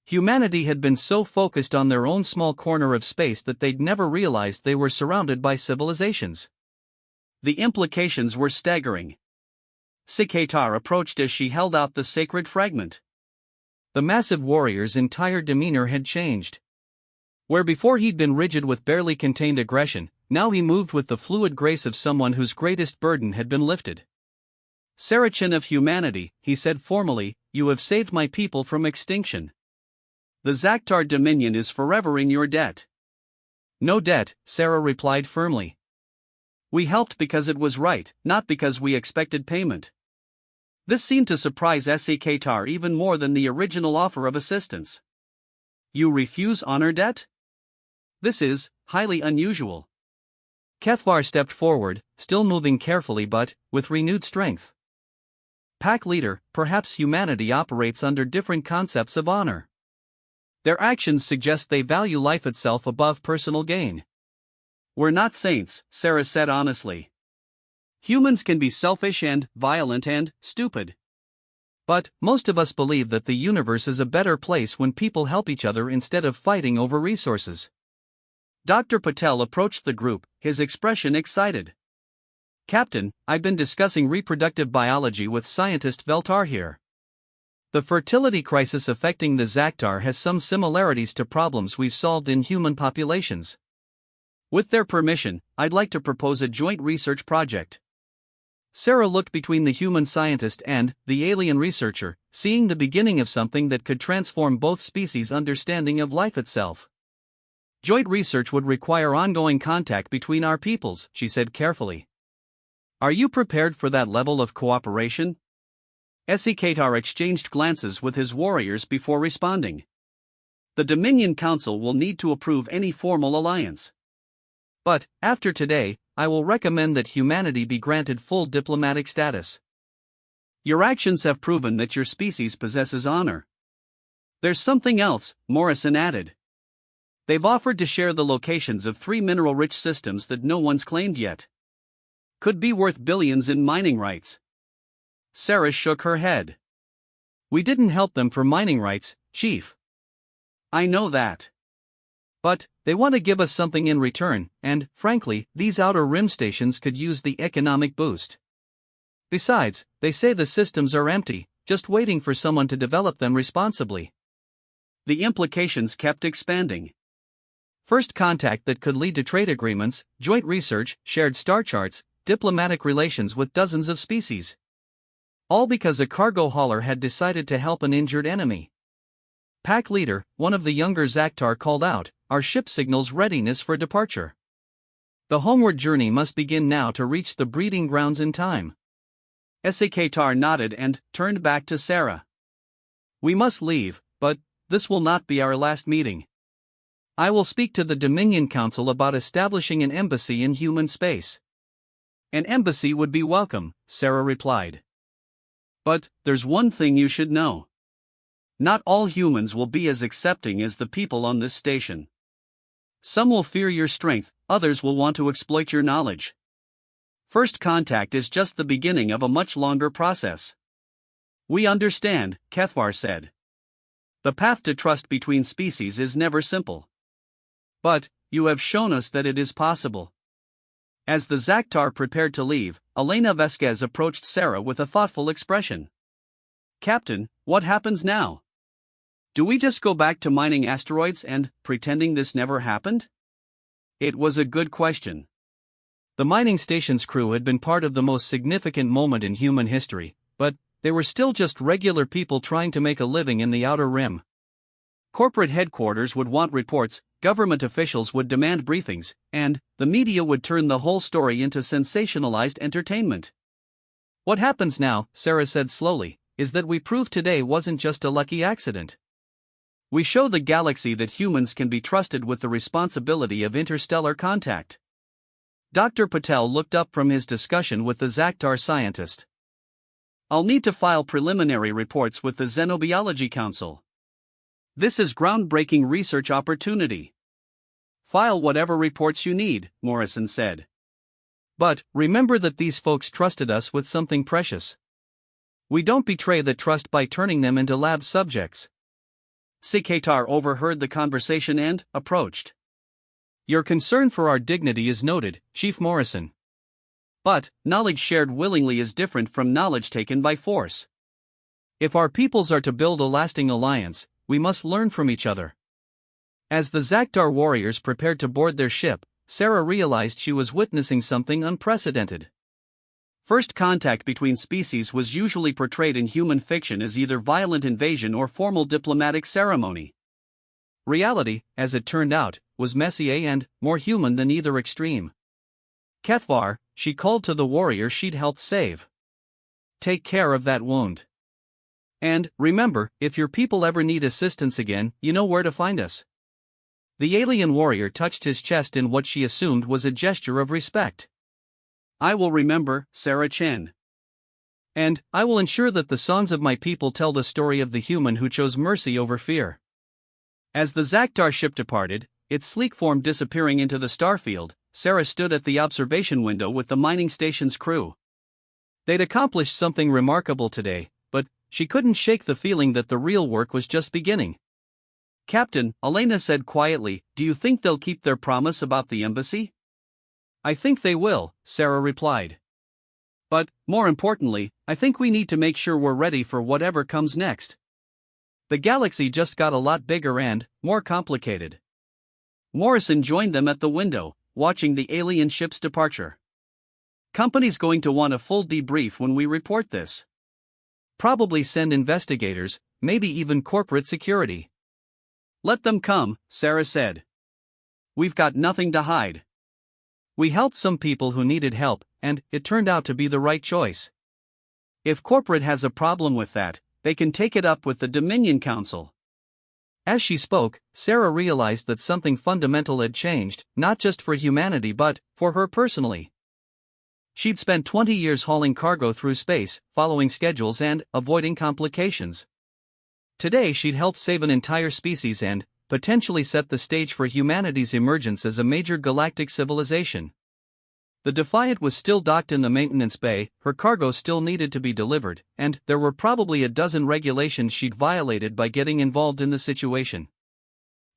Humanity had been so focused on their own small corner of space that they'd never realized they were surrounded by civilizations. The implications were staggering. Sikatar approached as she held out the sacred fragment. The massive warrior's entire demeanor had changed. Where before he'd been rigid with barely contained aggression, now he moved with the fluid grace of someone whose greatest burden had been lifted. "Saracen of humanity," he said formally, "you have saved my people from extinction. The Zaktar Dominion is forever in your debt." "No debt," Sarah replied firmly. "We helped because it was right, not because we expected payment." This seemed to surprise Esikatar even more than the original offer of assistance. "You refuse honor debt? This is highly unusual." Kethvar stepped forward, still moving carefully but with renewed strength. "Pack leader, perhaps humanity operates under different concepts of honor. Their actions suggest they value life itself above personal gain." "We're not saints," Sarah said honestly. "Humans can be selfish and violent and stupid. But most of us believe that the universe is a better place when people help each other instead of fighting over resources." Dr. Patel approached the group, his expression excited. "Captain, I've been discussing reproductive biology with scientist Veltar here. The fertility crisis affecting the Zaktar has some similarities to problems we've solved in human populations. With their permission, I'd like to propose a joint research project." Sarah looked between the human scientist and the alien researcher, seeing the beginning of something that could transform both species' understanding of life itself. "Joint research would require ongoing contact between our peoples," she said carefully. "Are you prepared for that level of cooperation?" Esikatar exchanged glances with his warriors before responding. "The Dominion Council will need to approve any formal alliance. But, after today, I will recommend that humanity be granted full diplomatic status. Your actions have proven that your species possesses honor." "There's something else," Morrison added. "They've offered to share the locations of 3 mineral-rich systems that no one's claimed yet. Could be worth billions in mining rights." Sarah shook her head. "We didn't help them for mining rights, Chief." "I know that. But they want to give us something in return, and, frankly, these outer rim stations could use the economic boost. Besides, they say the systems are empty, just waiting for someone to develop them responsibly." The implications kept expanding. First contact that could lead to trade agreements, joint research, shared star charts, diplomatic relations with dozens of species. All because a cargo hauler had decided to help an injured enemy. "Pack leader," one of the younger Zaktar called out, "our ship signals readiness for departure. The homeward journey must begin now to reach the breeding grounds in time." Esikatar nodded and turned back to Sarah. "We must leave, but this will not be our last meeting. I will speak to the Dominion Council about establishing an embassy in human space." "An embassy would be welcome," Sarah replied. "But there's one thing you should know. Not all humans will be as accepting as the people on this station. Some will fear your strength, others will want to exploit your knowledge. First contact is just the beginning of a much longer process." "We understand," Kethvar said. "The path to trust between species is never simple. But you have shown us that it is possible." As the Zaktar prepared to leave, Elena Vasquez approached Sarah with a thoughtful expression. "Captain, what happens now? Do we just go back to mining asteroids and pretending this never happened?" It was a good question. The mining station's crew had been part of the most significant moment in human history, but they were still just regular people trying to make a living in the outer rim. Corporate headquarters would want reports, government officials would demand briefings, and the media would turn the whole story into sensationalized entertainment. What happens now, Sarah said slowly, is that we prove today wasn't just a lucky accident. We show the galaxy that humans can be trusted with the responsibility of interstellar contact. Dr. Patel looked up from his discussion with the Zaktar scientist. I'll need to file preliminary reports with the Xenobiology Council. This is groundbreaking research opportunity. File whatever reports you need, Morrison said. But remember that these folks trusted us with something precious. We don't betray that trust by turning them into lab subjects. Sikatar overheard the conversation and approached. Your concern for our dignity is noted, Chief Morrison. But knowledge shared willingly is different from knowledge taken by force. If our peoples are to build a lasting alliance, we must learn from each other. As the Zaktar warriors prepared to board their ship, Sarah realized she was witnessing something unprecedented. First contact between species was usually portrayed in human fiction as either violent invasion or formal diplomatic ceremony. Reality, as it turned out, was messy and more human than either extreme. Kethvar, she called to the warrior she'd helped save. Take care of that wound. And, remember, if your people ever need assistance again, you know where to find us. The alien warrior touched his chest in what she assumed was a gesture of respect. I will remember, Sarah Chen. And I will ensure that the songs of my people tell the story of the human who chose mercy over fear. As the Zaktar ship departed, its sleek form disappearing into the starfield, Sarah stood at the observation window with the mining station's crew. They'd accomplished something remarkable today, but she couldn't shake the feeling that the real work was just beginning. Captain, Elena said quietly, do you think they'll keep their promise about the embassy? I think they will, Sarah replied. But, more importantly, I think we need to make sure we're ready for whatever comes next. The galaxy just got a lot bigger and more complicated. Morrison joined them at the window, watching the alien ship's departure. Company's going to want a full debrief when we report this. Probably send investigators, maybe even corporate security. Let them come, Sarah said. We've got nothing to hide. We helped some people who needed help, and it turned out to be the right choice. If corporate has a problem with that, they can take it up with the Dominion Council. As she spoke, Sarah realized that something fundamental had changed, not just for humanity but for her personally. She'd spent 20 years hauling cargo through space, following schedules and avoiding complications. Today she'd helped save an entire species and potentially set the stage for humanity's emergence as a major galactic civilization. The Defiant was still docked in the maintenance bay, her cargo still needed to be delivered, and there were probably a dozen regulations she'd violated by getting involved in the situation.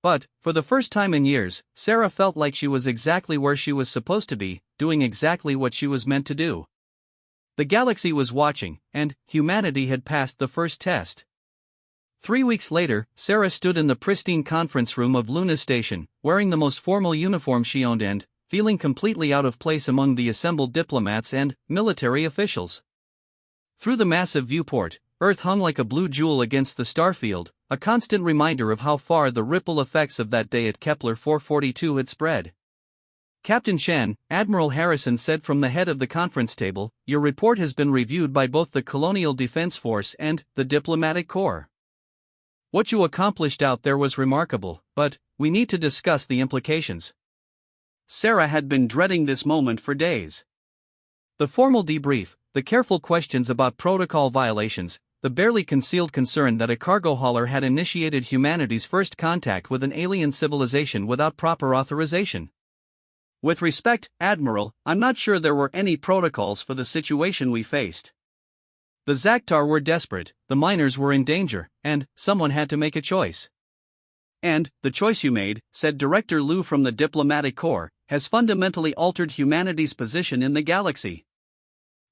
But, for the first time in years, Sarah felt like she was exactly where she was supposed to be, doing exactly what she was meant to do. The galaxy was watching, and humanity had passed the first test. 3 weeks later, Sarah stood in the pristine conference room of Luna Station, wearing the most formal uniform she owned and feeling completely out of place among the assembled diplomats and military officials. Through the massive viewport, Earth hung like a blue jewel against the starfield, a constant reminder of how far the ripple effects of that day at Kepler 442 had spread. Captain Chen, Admiral Harrison said from the head of the conference table, your report has been reviewed by both the Colonial Defense Force and the Diplomatic Corps. What you accomplished out there was remarkable, but we need to discuss the implications. Sarah had been dreading this moment for days. The formal debrief, the careful questions about protocol violations, the barely concealed concern that a cargo hauler had initiated humanity's first contact with an alien civilization without proper authorization. With respect, Admiral, I'm not sure there were any protocols for the situation we faced. The Zaktar were desperate, the miners were in danger, and someone had to make a choice. And the choice you made, said Director Liu from the Diplomatic Corps, has fundamentally altered humanity's position in the galaxy.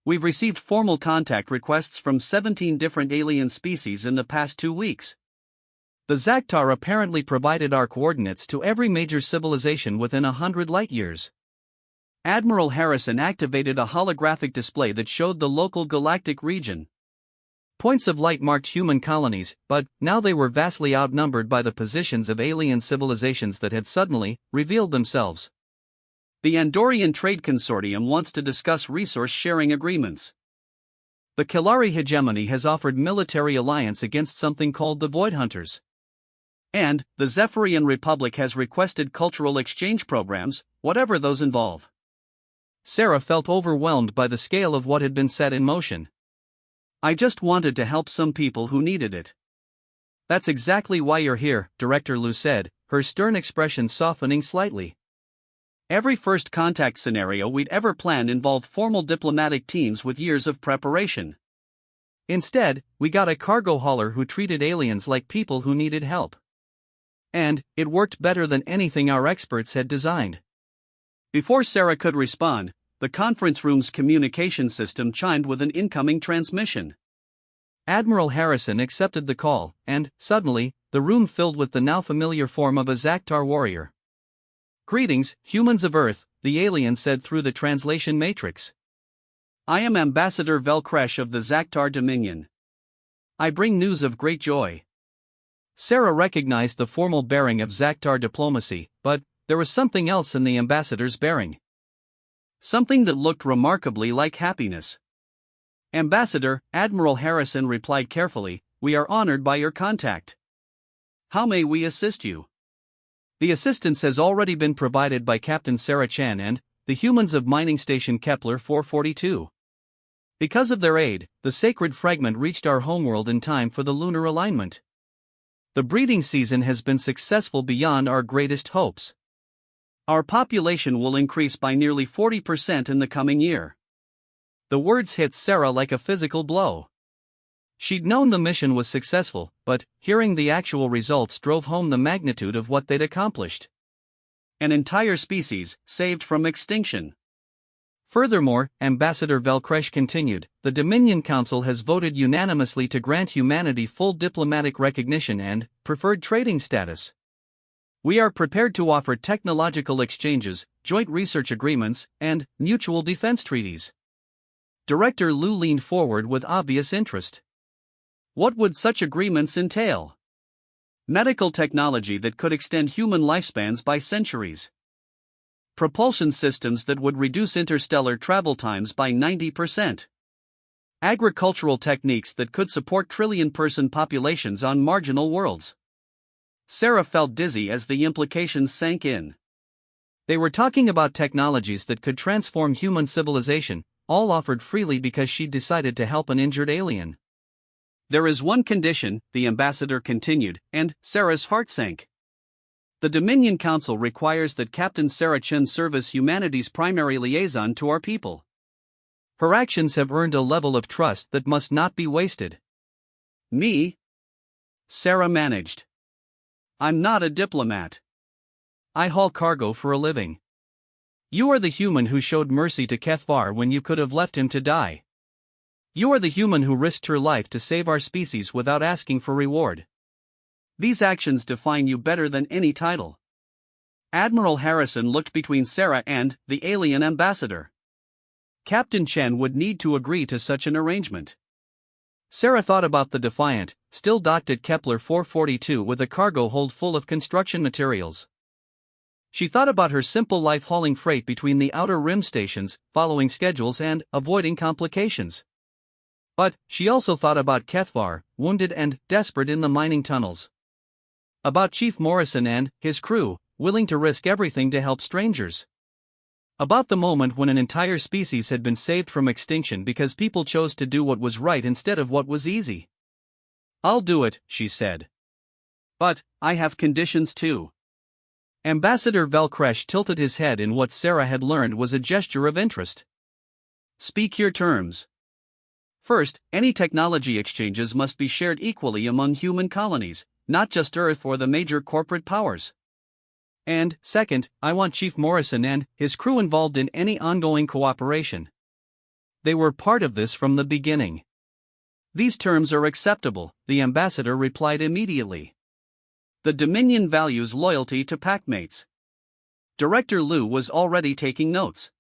We've received formal contact requests from 17 different alien species in the past 2 weeks. The Zaktar apparently provided our coordinates to every major civilization within 100 light-years. Admiral Harrison activated a holographic display that showed the local galactic region. Points of light marked human colonies, but now they were vastly outnumbered by the positions of alien civilizations that had suddenly revealed themselves. The Andorian Trade Consortium wants to discuss resource-sharing agreements. The Kalari hegemony has offered military alliance against something called the Void Hunters. And the Zephyrian Republic has requested cultural exchange programs, whatever those involve. Sarah felt overwhelmed by the scale of what had been set in motion. I just wanted to help some people who needed it. That's exactly why you're here, Director Liu said, her stern expression softening slightly. Every first contact scenario we'd ever planned involved formal diplomatic teams with years of preparation. Instead, we got a cargo hauler who treated aliens like people who needed help. And it worked better than anything our experts had designed. Before Sarah could respond, the conference room's communication system chimed with an incoming transmission. Admiral Harrison accepted the call, and, suddenly, the room filled with the now familiar form of a Zaktar warrior. Greetings, humans of Earth, the alien said through the translation matrix. I am Ambassador Velkresh of the Zaktar Dominion. I bring news of great joy. Sarah recognized the formal bearing of Zaktar diplomacy, but there was something else in the ambassador's bearing. Something that looked remarkably like happiness. Ambassador, Admiral Harrison replied carefully, we are honored by your contact. How may we assist you? The assistance has already been provided by Captain Sarah Chen and the humans of Mining Station Kepler 442. Because of their aid, the sacred fragment reached our homeworld in time for the lunar alignment. The breeding season has been successful beyond our greatest hopes. Our population will increase by nearly 40% in the coming year. The words hit Sarah like a physical blow. She'd known the mission was successful, but hearing the actual results drove home the magnitude of what they'd accomplished. An entire species saved from extinction. Furthermore, Ambassador Velkresh continued, the Dominion Council has voted unanimously to grant humanity full diplomatic recognition and preferred trading status. We are prepared to offer technological exchanges, joint research agreements, and mutual defense treaties. Director Liu leaned forward with obvious interest. What would such agreements entail? Medical technology that could extend human lifespans by centuries. Propulsion systems that would reduce interstellar travel times by 90%. Agricultural techniques that could support trillion-person populations on marginal worlds. Sarah felt dizzy as the implications sank in. They were talking about technologies that could transform human civilization, all offered freely because she'd decided to help an injured alien. There is one condition, the ambassador continued, and Sarah's heart sank. The Dominion Council requires that Captain Sarah Chen serve as humanity's primary liaison to our people. Her actions have earned a level of trust that must not be wasted. Me? Sarah managed. I'm not a diplomat. I haul cargo for a living. You are the human who showed mercy to Kethvar when you could have left him to die. You are the human who risked her life to save our species without asking for reward. These actions define you better than any title. Admiral Harrison looked between Sarah and the alien ambassador. Captain Chen would need to agree to such an arrangement. Sarah thought about the Defiant, still docked at Kepler 442 with a cargo hold full of construction materials. She thought about her simple life hauling freight between the outer rim stations, following schedules and avoiding complications. But she also thought about Kethvar, wounded and desperate in the mining tunnels. About Chief Morrison and his crew, willing to risk everything to help strangers. About the moment when an entire species had been saved from extinction because people chose to do what was right instead of what was easy. I'll do it, she said. But I have conditions too. Ambassador Velkresh tilted his head in what Sarah had learned was a gesture of interest. Speak your terms. First, any technology exchanges must be shared equally among human colonies, not just Earth or the major corporate powers. And, second, I want Chief Morrison and his crew involved in any ongoing cooperation. They were part of this from the beginning. These terms are acceptable, the ambassador replied immediately. The Dominion values loyalty to packmates. Director Liu was already taking notes.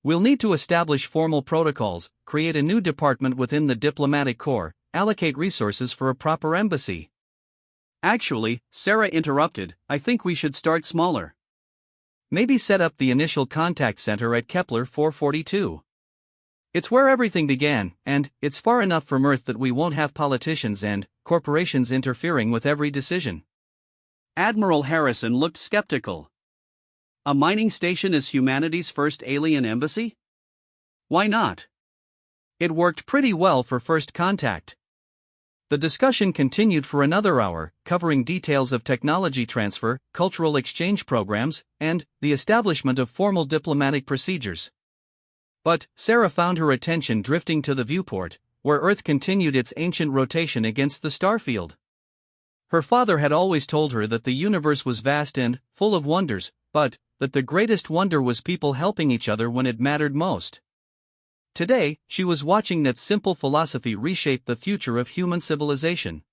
We'll need to establish formal protocols, create a new department within the diplomatic corps, allocate resources for a proper embassy. Actually, Sarah interrupted, I think we should start smaller. Maybe set up the initial contact center at Kepler 442. It's where everything began, and it's far enough from Earth that we won't have politicians and corporations interfering with every decision. Admiral Harrison looked skeptical. A mining station is humanity's first alien embassy? Why not? It worked pretty well for first contact. The discussion continued for another hour, covering details of technology transfer, cultural exchange programs, and the establishment of formal diplomatic procedures. But Sarah found her attention drifting to the viewport, where Earth continued its ancient rotation against the starfield. Her father had always told her that the universe was vast and full of wonders, but that the greatest wonder was people helping each other when it mattered most. Today, she was watching that simple philosophy reshape the future of human civilization.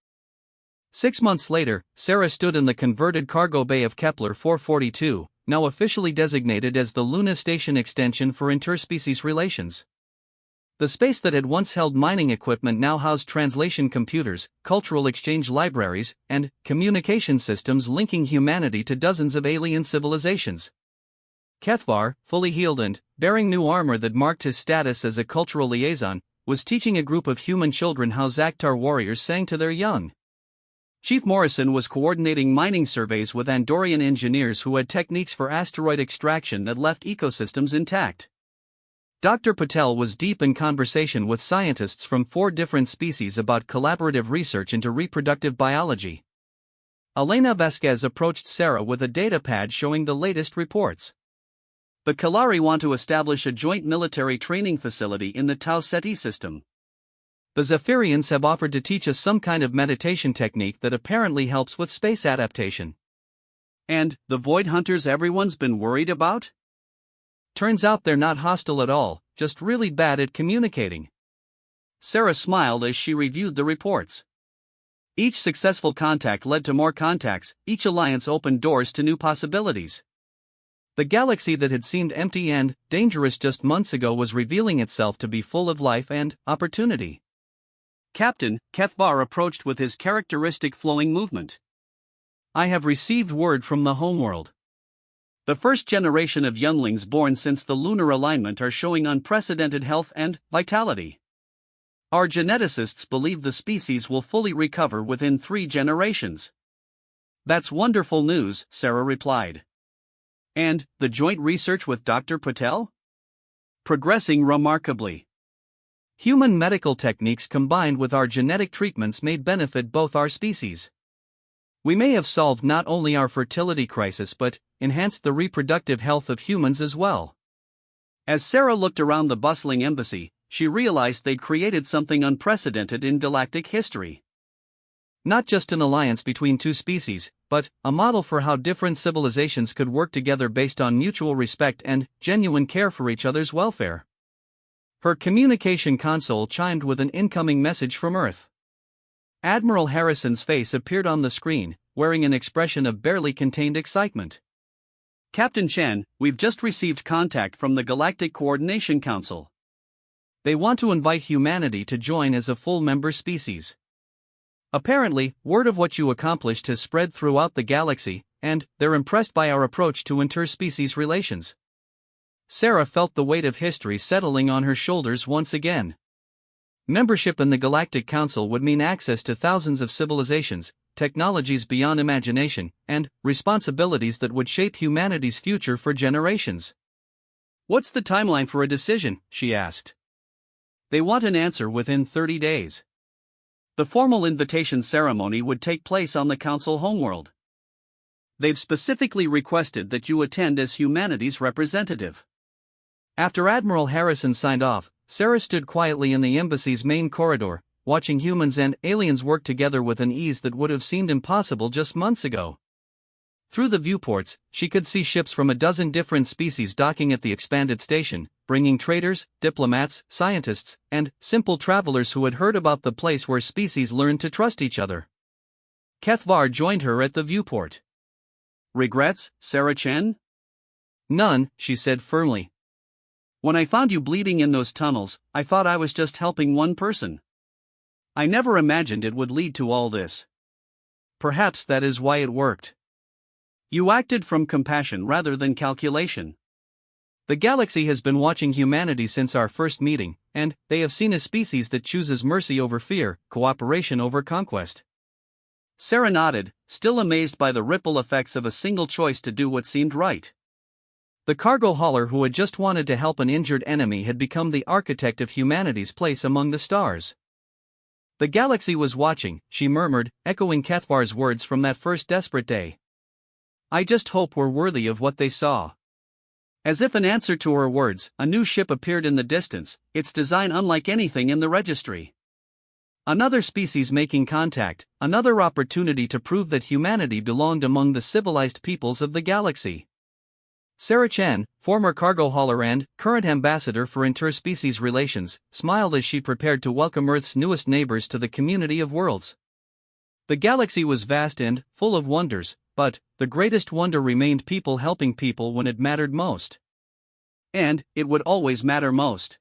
6 months later, Sarah stood in the converted cargo bay of Kepler 442, now officially designated as the Luna Station Extension for Interspecies Relations. The space that had once held mining equipment now housed translation computers, cultural exchange libraries, and communication systems linking humanity to dozens of alien civilizations. Kethvar, fully healed and bearing new armor that marked his status as a cultural liaison, was teaching a group of human children how Zaktar warriors sang to their young. Chief Morrison was coordinating mining surveys with Andorian engineers who had techniques for asteroid extraction that left ecosystems intact. Dr. Patel was deep in conversation with scientists from 4 different species about collaborative research into reproductive biology. Elena Vasquez approached Sarah with a datapad showing the latest reports. The Kalari want to establish a joint military training facility in the Tau Ceti system. The Zephyrians have offered to teach us some kind of meditation technique that apparently helps with space adaptation. And the Void Hunters everyone's been worried about? Turns out they're not hostile at all, just really bad at communicating. Sarah smiled as she reviewed the reports. Each successful contact led to more contacts, each alliance opened doors to new possibilities. The galaxy that had seemed empty and dangerous just months ago was revealing itself to be full of life and opportunity. Captain Kethvar approached with his characteristic flowing movement. I have received word from the homeworld. The first generation of younglings born since the lunar alignment are showing unprecedented health and vitality. Our geneticists believe the species will fully recover within 3 generations. That's wonderful news, Sarah replied. And the joint research with Dr. Patel? Progressing remarkably. Human medical techniques combined with our genetic treatments may benefit both our species. We may have solved not only our fertility crisis but enhanced the reproductive health of humans as well. As Sarah looked around the bustling embassy, she realized they'd created something unprecedented in galactic history. Not just an alliance between 2 species, but a model for how different civilizations could work together based on mutual respect and genuine care for each other's welfare. Her communication console chimed with an incoming message from Earth. Admiral Harrison's face appeared on the screen, wearing an expression of barely contained excitement. Captain Chen, we've just received contact from the Galactic Coordination Council. They want to invite humanity to join as a full member species. Apparently, word of what you accomplished has spread throughout the galaxy, and they're impressed by our approach to interspecies relations. Sarah felt the weight of history settling on her shoulders once again. Membership in the Galactic Council would mean access to thousands of civilizations, technologies beyond imagination, and responsibilities that would shape humanity's future for generations. What's the timeline for a decision? She asked. They want an answer within 30 days. The formal invitation ceremony would take place on the Council homeworld. They've specifically requested that you attend as humanity's representative. After Admiral Harrison signed off, Sarah stood quietly in the embassy's main corridor, watching humans and aliens work together with an ease that would have seemed impossible just months ago. Through the viewports, she could see ships from a dozen different species docking at the expanded station, bringing traders, diplomats, scientists, and simple travelers who had heard about the place where species learned to trust each other. Kethvar joined her at the viewport. Regrets, Sarah Chen? None, she said firmly. When I found you bleeding in those tunnels, I thought I was just helping one person. I never imagined it would lead to all this. Perhaps that is why it worked. You acted from compassion rather than calculation. The galaxy has been watching humanity since our first meeting, and they have seen a species that chooses mercy over fear, cooperation over conquest. Sarah nodded, still amazed by the ripple effects of a single choice to do what seemed right. The cargo hauler who had just wanted to help an injured enemy had become the architect of humanity's place among the stars. The galaxy was watching, she murmured, echoing Kethvar's words from that first desperate day. I just hope we're worthy of what they saw. As if in answer to her words, a new ship appeared in the distance, its design unlike anything in the registry. Another species making contact, another opportunity to prove that humanity belonged among the civilized peoples of the galaxy. Sarah Chen, former cargo hauler and current ambassador for interspecies relations, smiled as she prepared to welcome Earth's newest neighbors to the community of worlds. The galaxy was vast and full of wonders, but the greatest wonder remained people helping people when it mattered most. And it would always matter most.